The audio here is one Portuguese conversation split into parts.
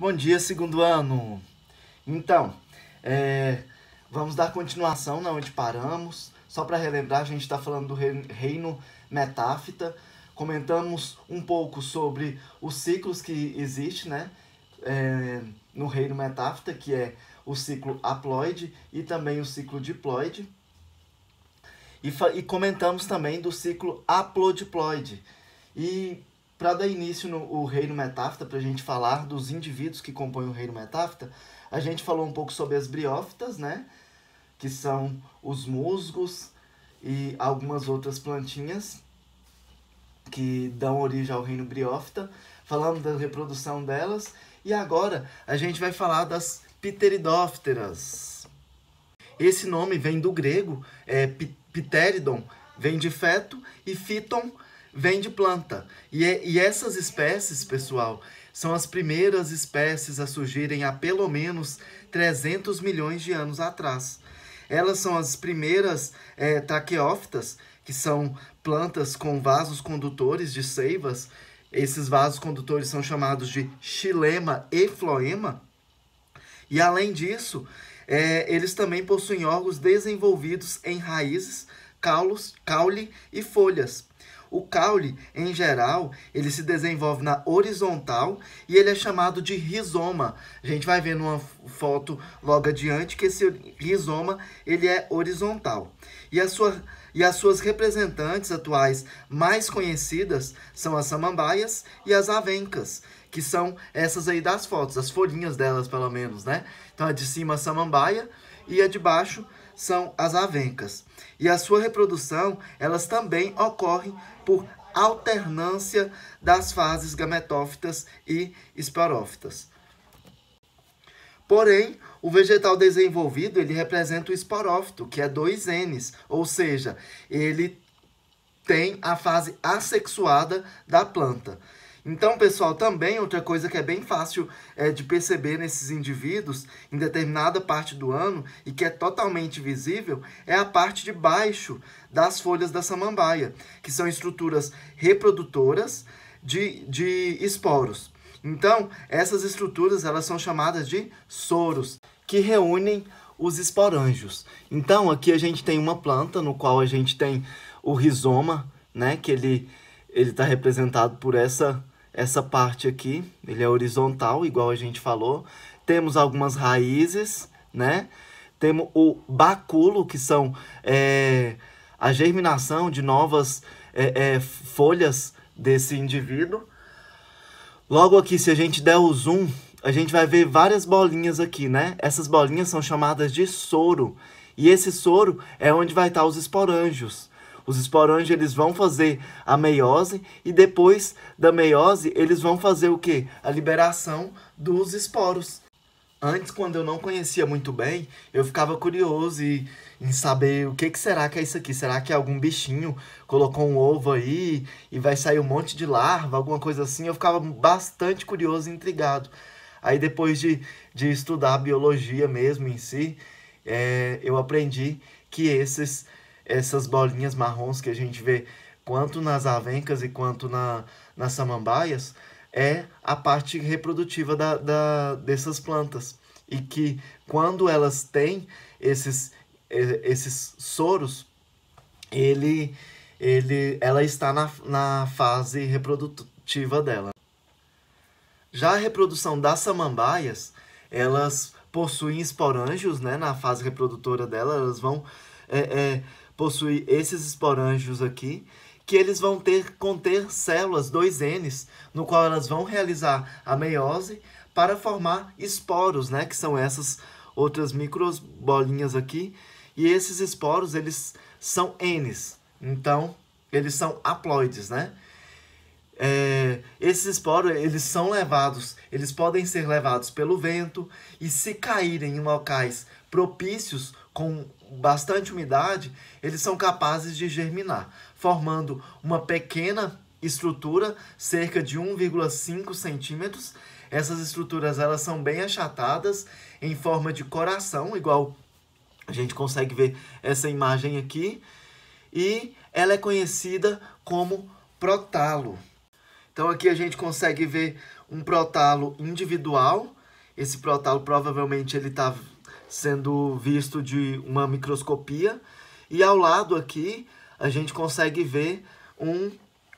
Bom dia, segundo ano. Então, vamos dar continuação na onde paramos. Só para relembrar, a gente está falando do reino metáfita. Comentamos um pouco sobre os ciclos que existem, né? No reino metáfita, que é o ciclo haploide e também o ciclo diploide. E comentamos também do ciclo haplodiploide. E para dar início no reino metáfita, para a gente falar dos indivíduos que compõem o reino metáfita, a gente falou um pouco sobre as briófitas, né? Que são os musgos e algumas outras plantinhas que dão origem ao reino briófita. Falamos da reprodução delas e agora a gente vai falar das pteridófteras. Esse nome vem do grego, pteridon vem de feto e phyton vem de planta. E essas espécies, pessoal, são as primeiras espécies a surgirem há pelo menos 300 milhões de anos atrás. Elas são as primeiras traqueófitas, que são plantas com vasos condutores de seivas. Esses vasos condutores são chamados de xilema e floema. E além disso, eles também possuem órgãos desenvolvidos em raízes, caule e folhas. O caule, em geral, ele se desenvolve na horizontal e ele é chamado de rizoma. A gente vai ver numa foto logo adiante que esse rizoma ele é horizontal. E as suas representantes atuais mais conhecidas são as samambaias e as avencas, que são essas aí das fotos, as folhinhas delas pelo menos, né? Então a de cima a samambaia e a de baixo são as avencas. E a sua reprodução, elas também ocorrem por alternância das fases gametófitas e esporófitas. Porém, o vegetal desenvolvido, ele representa o esporófito, que é 2 Ns, ou seja, ele tem a fase assexuada da planta. Então, pessoal, também outra coisa que é bem fácil de perceber nesses indivíduos em determinada parte do ano e que é totalmente visível é a parte de baixo das folhas da samambaia, que são estruturas reprodutoras de esporos. Então, essas estruturas elas são chamadas de soros, que reúnem os esporângios. Então, aqui a gente tem uma planta no qual a gente tem o rizoma, né, que ele está representado por essa parte aqui, ele é horizontal, igual a gente falou. Temos algumas raízes, né? Temos o báculo, que são a germinação de novas folhas desse indivíduo. Logo aqui, se a gente der o zoom, a gente vai ver várias bolinhas aqui, né? Essas bolinhas são chamadas de soro. E esse soro é onde vai estar os esporângios. Os esporângios eles vão fazer a meiose e depois da meiose eles vão fazer o quê? A liberação dos esporos. Antes, quando eu não conhecia muito bem, eu ficava curioso em saber o que será que é isso aqui. Será que algum bichinho colocou um ovo aí e vai sair um monte de larva, alguma coisa assim? Eu ficava bastante curioso e intrigado. Aí depois de estudar a biologia mesmo em si, eu aprendi que essas bolinhas marrons que a gente vê quanto nas avencas e quanto nas samambaias é a parte reprodutiva dessas plantas. E que quando elas têm esses soros, ela está na fase reprodutiva dela. Já a reprodução das samambaias, elas possuem esporângios, né, na fase reprodutora dela, elas vão possuir esses esporângios aqui, que eles vão conter células 2Ns, no qual elas vão realizar a meiose para formar esporos, né, que são essas outras micro bolinhas aqui, e esses esporos, eles são Ns, então eles são haploides, né? Esses esporos, eles podem ser levados pelo vento e se caírem em locais propícios com bastante umidade, eles são capazes de germinar, formando uma pequena estrutura, cerca de 1,5 centímetros. Essas estruturas elas são bem achatadas, em forma de coração, igual a gente consegue ver essa imagem aqui, e ela é conhecida como prótalo. Então aqui a gente consegue ver um prótalo individual. Esse prótalo provavelmente ele está sendo visto de uma microscopia. E ao lado aqui a gente consegue ver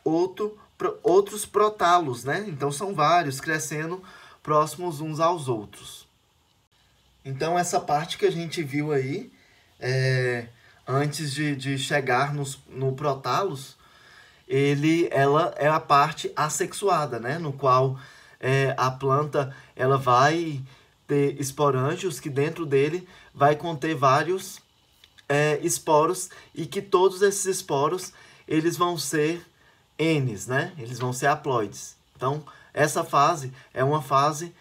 outros prótalos, né? Então são vários crescendo próximos uns aos outros. Então essa parte que a gente viu aí, antes de chegar no prótalos, ela é a parte assexuada, né? No qual a planta ela vai ter esporângios que dentro dele vai conter vários esporos e que todos esses esporos eles vão ser Ns, né? Eles vão ser haploides. Então essa fase é uma fase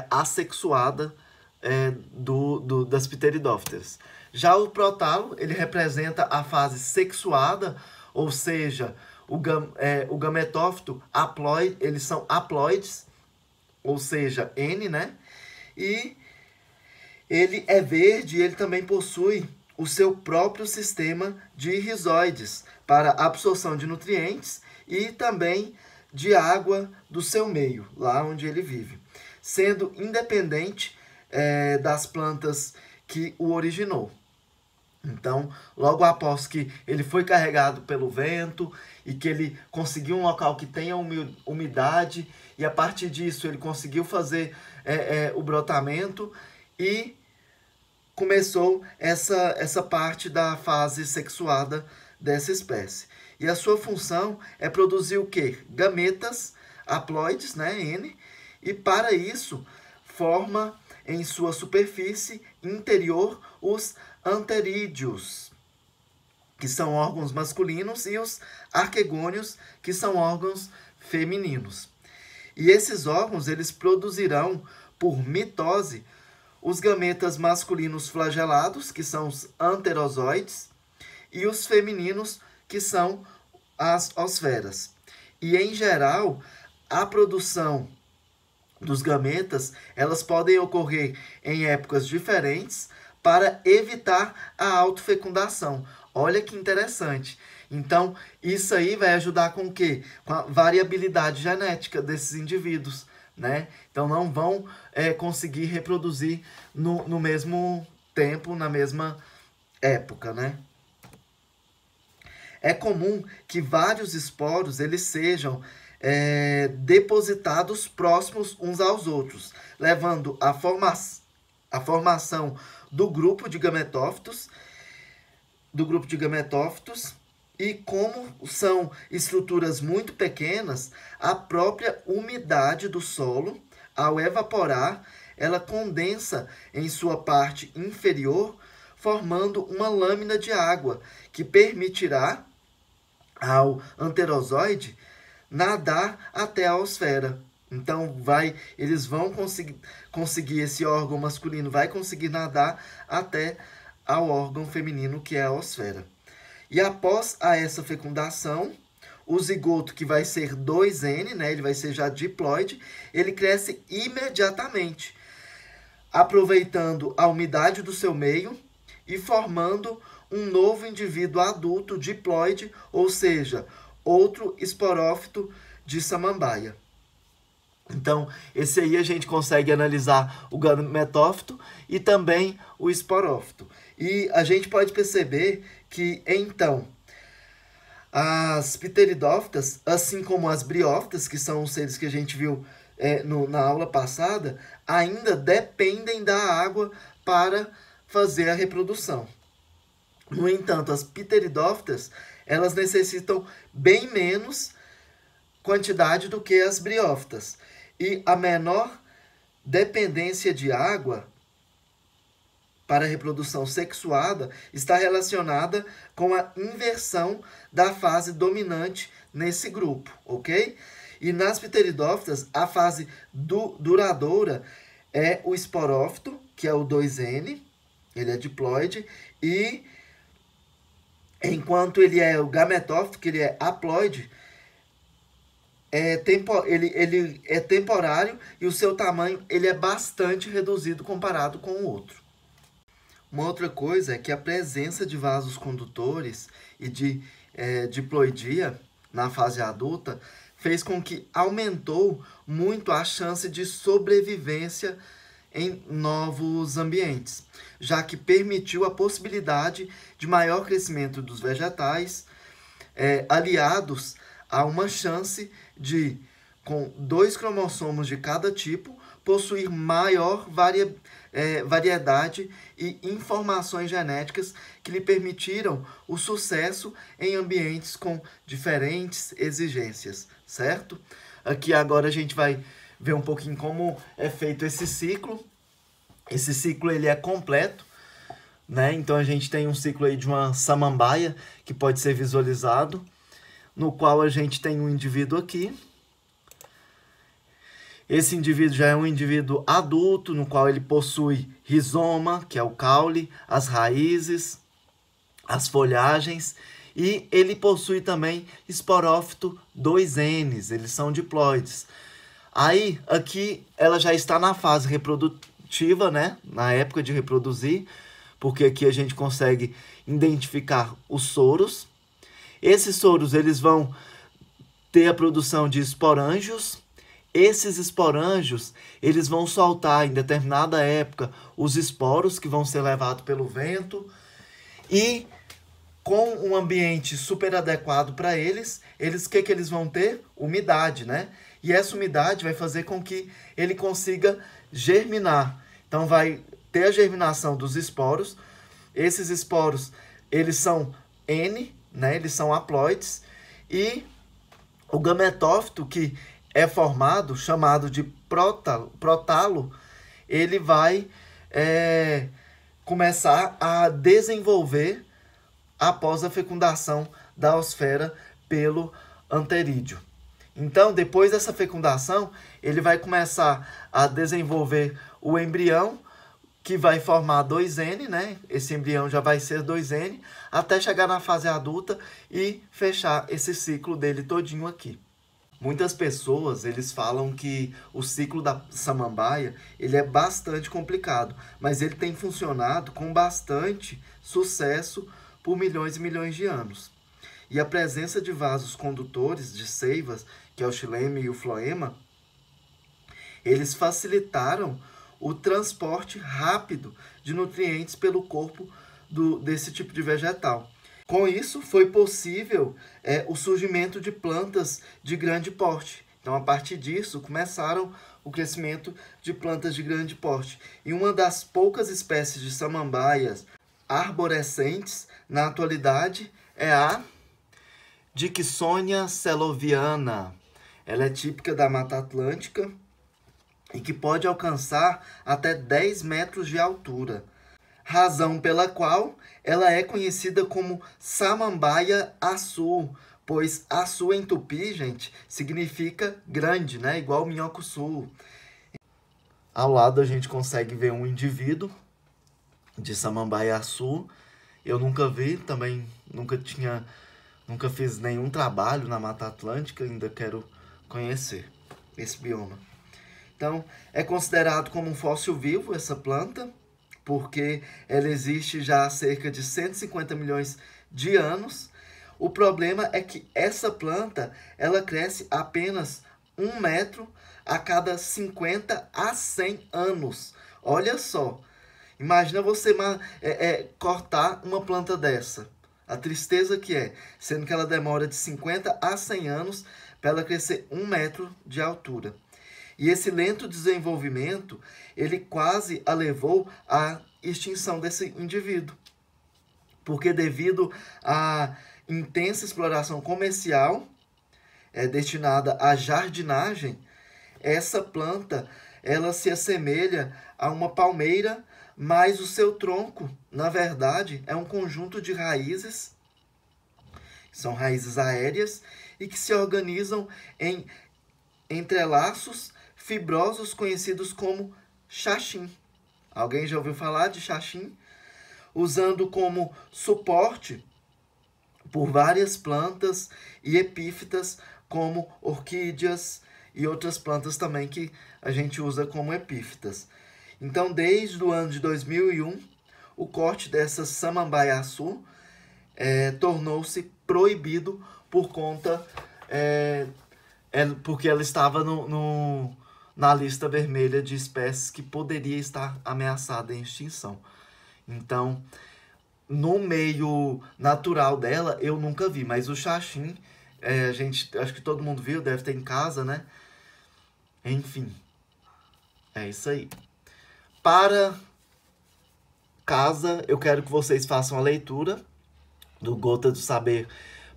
assexuada das pteridófitas. Já o protalo ele representa a fase sexuada, ou seja, o gametófito haploide, eles são haploides, ou seja, N, né? E ele é verde e ele também possui o seu próprio sistema de rizoides para absorção de nutrientes e também de água do seu meio, lá onde ele vive, sendo independente das plantas que o originou. Então, logo após que ele foi carregado pelo vento e que ele conseguiu um local que tenha umidade e a partir disso ele conseguiu fazer o brotamento e começou essa parte da fase sexuada dessa espécie. E a sua função é produzir o quê? Gametas haploides, né, N, e para isso forma em sua superfície interior os anterídeos, que são órgãos masculinos, e os arquegônios, que são órgãos femininos. E esses órgãos eles produzirão, por mitose, os gametas masculinos flagelados, que são os anterozoides, e os femininos, que são as osferas. E, em geral, a produção dos gametas, elas podem ocorrer em épocas diferentes para evitar a autofecundação. Olha que interessante. Então, isso aí vai ajudar com o quê? Com a variabilidade genética desses indivíduos, né? Então, não vão conseguir reproduzir no mesmo tempo, na mesma época, né? É comum que vários esporos eles sejam depositados próximos uns aos outros, levando à formação do grupo de gametófitos, e como são estruturas muito pequenas, a própria umidade do solo, ao evaporar, ela condensa em sua parte inferior, formando uma lâmina de água que permitirá ao anterozoide nadar até a osfera. Então eles vão conseguir, esse órgão masculino vai conseguir nadar até ao órgão feminino, que é a osfera. E após essa fecundação, o zigoto, que vai ser 2N, né, ele vai ser já diploide, ele cresce imediatamente, aproveitando a umidade do seu meio e formando um novo indivíduo adulto diploide, ou seja, outro esporófito de samambaia. Então, esse aí a gente consegue analisar o gametófito e também o esporófito. E a gente pode perceber que, então, as pteridófitas, assim como as briófitas, que são os seres que a gente viu na aula passada, ainda dependem da água para fazer a reprodução. No entanto, as pteridófitas, elas necessitam bem menos quantidade do que as briófitas. E a menor dependência de água para a reprodução sexuada está relacionada com a inversão da fase dominante nesse grupo, ok? E nas pteridófitas, a fase duradoura é o esporófito, que é o 2N, ele é diploide, e enquanto ele é o gametófito, que ele é haploide, ele é temporário e o seu tamanho ele é bastante reduzido comparado com o outro. Uma outra coisa é que a presença de vasos condutores e de diploidia na fase adulta fez com que aumentou muito a chance de sobrevivência em novos ambientes, já que permitiu a possibilidade de maior crescimento dos vegetais, aliados a uma chance de, com 2 cromossomos de cada tipo, possuir maior variedade e informações genéticas que lhe permitiram o sucesso em ambientes com diferentes exigências, certo? Aqui agora a gente vai ver um pouquinho como é feito esse ciclo. Esse ciclo ele é completo, né? Então a gente tem um ciclo aí de uma samambaia que pode ser visualizado, no qual a gente tem um indivíduo aqui. Esse indivíduo já é um indivíduo adulto, no qual ele possui rizoma, que é o caule, as raízes, as folhagens, e ele possui também esporófito 2Ns, eles são diploides. Aí, aqui, ela já está na fase reprodutiva, né? Na época de reproduzir, porque aqui a gente consegue identificar os soros. Esses soros, eles vão ter a produção de esporângios. Esses esporângios, eles vão soltar em determinada época os esporos que vão ser levados pelo vento, e com um ambiente super adequado para eles, o que eles vão ter? Umidade, né? E essa umidade vai fazer com que ele consiga germinar. Então vai ter a germinação dos esporos. Esses esporos, eles são N, né? Eles são haploides, e o gametófito que é formado, chamado de prótalo, ele vai começar a desenvolver após a fecundação da osfera pelo anterídeo. Então, depois dessa fecundação, ele vai começar a desenvolver o embrião, que vai formar 2N, né? Esse embrião já vai ser 2N, até chegar na fase adulta e fechar esse ciclo dele todinho aqui. Muitas pessoas, eles falam que o ciclo da samambaia, ele é bastante complicado, mas ele tem funcionado com bastante sucesso por milhões e milhões de anos. E a presença de vasos condutores de seivas, que é o xilema e o floema, eles facilitaram o transporte rápido de nutrientes pelo corpo desse tipo de vegetal. Com isso, foi possível o surgimento de plantas de grande porte. Então, a partir disso, começaram o crescimento de plantas de grande porte. E uma das poucas espécies de samambaias arborescentes, na atualidade, é a Dicksonia seloviana. Ela é típica da Mata Atlântica e que pode alcançar até 10 metros de altura, razão pela qual ela é conhecida como samambaia açu, pois açu em tupi, gente, significa grande, né? Igual minhoco-sul. Ao lado a gente consegue ver um indivíduo de samambaia açu. Eu nunca vi, também nunca fiz nenhum trabalho na Mata Atlântica, ainda quero conhecer esse bioma. Então, é considerado como um fóssil vivo essa planta, porque ela existe já há cerca de 150 milhões de anos. O problema é que essa planta, ela cresce apenas 1 metro a cada 50 a 100 anos. Olha só, imagina você cortar uma planta dessa. A tristeza que é, sendo que ela demora de 50 a 100 anos para ela crescer 1 metro de altura. E esse lento desenvolvimento, ele quase a levou à extinção desse indivíduo. Porque devido à intensa exploração comercial destinada à jardinagem, essa planta ela se assemelha a uma palmeira, mas o seu tronco, na verdade, é um conjunto de raízes, são raízes aéreas, e que se organizam em entrelaços fibrosos conhecidos como xaxim. Alguém já ouviu falar de xaxim? Usando como suporte por várias plantas e epífitas, como orquídeas e outras plantas também que a gente usa como epífitas. Então, desde o ano de 2001, o corte dessa samambaiaçu tornou-se proibido por conta porque ela estava na lista vermelha de espécies que poderia estar ameaçada em extinção. Então, no meio natural dela, eu nunca vi, mas o xaxim, a gente, acho que todo mundo viu, deve ter em casa, né? Enfim, é isso aí. Para casa, eu quero que vocês façam a leitura do Gota do Saber,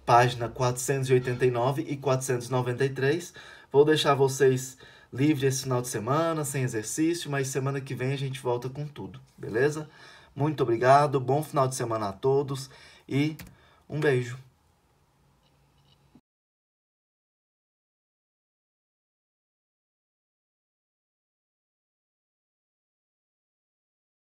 página 489 e 493. Vou deixar vocês livres esse final de semana, sem exercício, mas semana que vem a gente volta com tudo, beleza? Muito obrigado, bom final de semana a todos e um beijo.